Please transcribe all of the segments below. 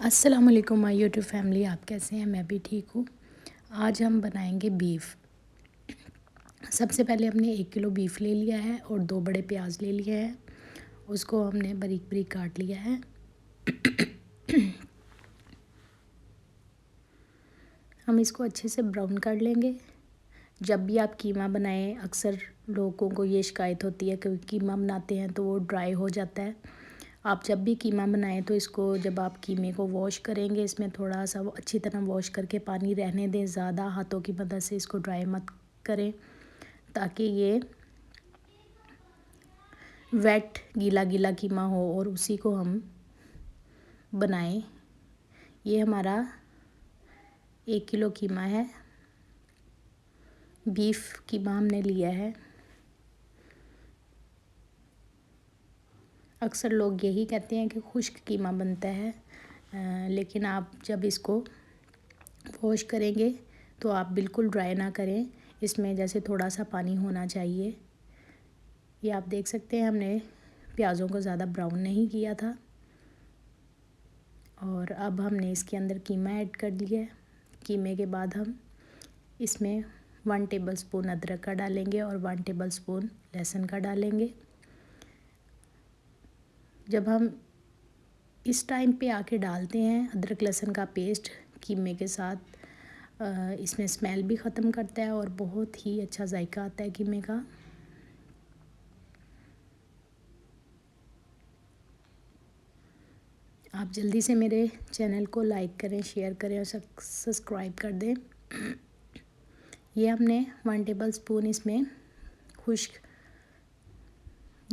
अस्सलाम वालेकुम my YouTube family. आप कैसे हैं? मैं भी ठीक हूँ। आज हम बनाएंगे बीफ। सबसे पहले हमने 1 किलो बीफ ले लिया है और 2 बड़े प्याज ले लिए हैं। उसको हमने बारीक बारीक काट लिया है। हम इसको अच्छे से ब्राउन कर लेंगे। जब भी आप कीमा बनाएं, अक्सर लोगों को ये शिकायत होती है कि कीमा बनाते हैं तो वो ड्राई हो जाता है। आप जब भी कीमा बनाएं तो इसको जब आप कीमे को वॉश करेंगे, इसमें थोड़ा सा वो अच्छी तरह वॉश करके पानी रहने दें। ज़्यादा हाथों की मदद से इसको ड्राई मत करें ताकि ये वेट गीला गीला कीमा हो और उसी को हम बनाएं। ये हमारा 1 किलो कीमा है, बीफ कीमा हमने लिया है। अक्सर लोग यही कहते हैं कि खुश्क कीमा बनता है, लेकिन आप जब इसको वॉश करेंगे तो आप बिल्कुल ड्राई ना करें। इसमें जैसे थोड़ा सा पानी होना चाहिए। ये आप देख सकते हैं, हमने प्याज़ों को ज़्यादा ब्राउन नहीं किया था। और अब हमने इसके अंदर कीमा ऐड कर दिया है। कीमे के बाद हम इसमें 1 टेबलस्पून अदरक का डालेंगे और 1 टेबलस्पून लहसुन का डालेंगे। जब हम इस टाइम पे आके डालते हैं अदरक लहसुन का पेस्ट कीमे के साथ, इसमें स्मेल भी ख़त्म करता है और बहुत ही अच्छा जायका आता है कीमे का। आप जल्दी से मेरे चैनल को लाइक करें, शेयर करें और सब्सक्राइब कर दें। ये हमने 1 टेबलस्पून इसमें खुश्क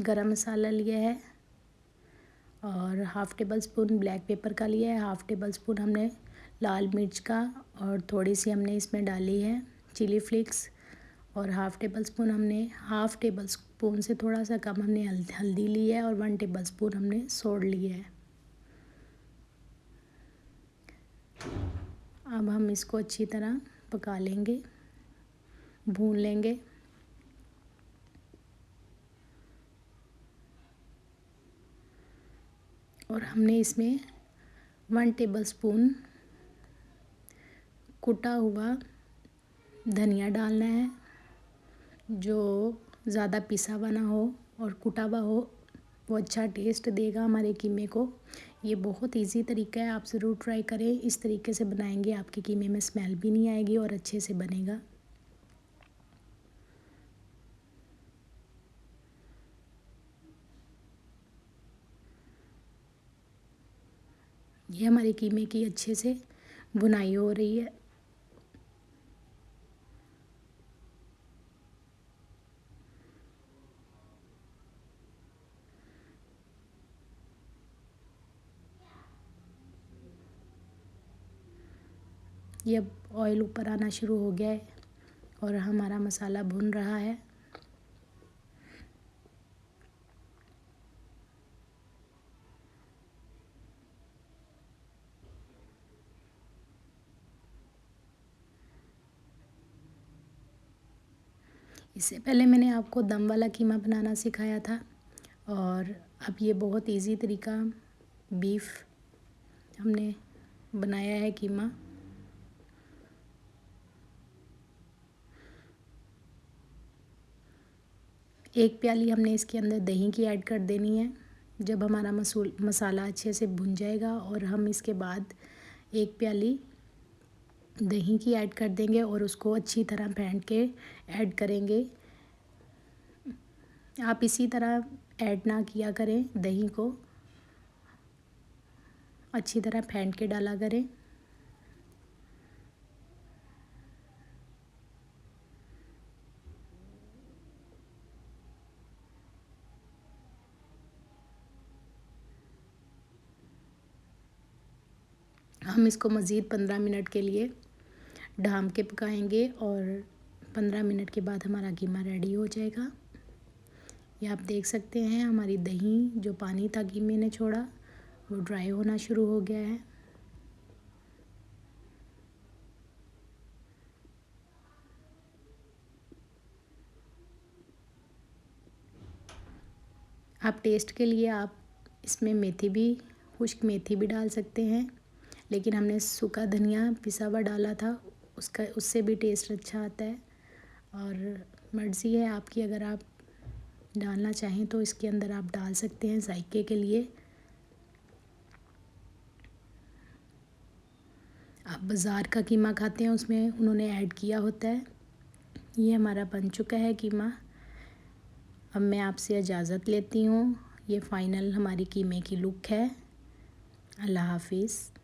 गरम मसाला लिया है और half table spoon black pepper का लिया है। हाफ़ टेबल स्पून हमने लाल मिर्च का और थोड़ी सी हमने इसमें डाली है चिली फ्लेक्स। और हाफ़ टेबल स्पून हमने हाफ़ टेबल स्पून से थोड़ा सा कम हमने हल्दी ली है और 1 टेबल स्पून हमने सोड लिया है। अब हम इसको अच्छी तरह पका लेंगे, भून लेंगे। और हमने इसमें 1 टेबल स्पून कुटा हुआ धनिया डालना है, जो ज़्यादा पिसा हुआ ना हो और कुटा हुआ हो। वो अच्छा टेस्ट देगा हमारे कीमे को। ये बहुत इजी तरीका है, आप ज़रूर ट्राई करें। इस तरीके से बनाएंगे आपके कीमे में स्मेल भी नहीं आएगी और अच्छे से बनेगा। ये हमारे कीमे की अच्छे से भुनाई हो रही है। ये अब ऑयल ऊपर आना शुरू हो गया है और हमारा मसाला भुन रहा है। इससे पहले मैंने आपको दम वाला कीमा बनाना सिखाया था और अब ये बहुत इजी तरीका बीफ हमने बनाया है कीमा। एक प्याली हमने इसके अंदर दही की ऐड कर देनी है। जब हमारा मसाला अच्छे से भुन जाएगा और हम इसके बाद 1 प्याली दही की ऐड कर देंगे और उसको अच्छी तरह फेंट के ऐड करेंगे। आप इसी तरह ऐड ना किया करें, दही को अच्छी तरह फेंट के डाला करें। हम इसको मज़ीद 15 मिनट के लिए ढाम के पकाएंगे और 15 मिनट के बाद हमारा कीमा रेडी हो जाएगा। ये आप देख सकते हैं, हमारी दही जो पानी था कीमे ने छोड़ा वो ड्राई होना शुरू हो गया है। आप टेस्ट के लिए आप इसमें मेथी भी, खुश्क मेथी भी डाल सकते हैं। लेकिन हमने सूखा धनिया पिसा हुआ डाला था, उससे भी टेस्ट अच्छा आता है। और मर्ज़ी है आपकी, अगर आप डालना चाहें तो इसके अंदर आप डाल सकते हैं जायके के लिए। आप बाज़ार का कीमा खाते हैं उसमें उन्होंने ऐड किया होता है। ये हमारा बन चुका है कीमा। अब मैं आपसे इजाज़त लेती हूँ। ये फ़ाइनल हमारी कीमे की लुक है। अल्लाह हाफ़िज़।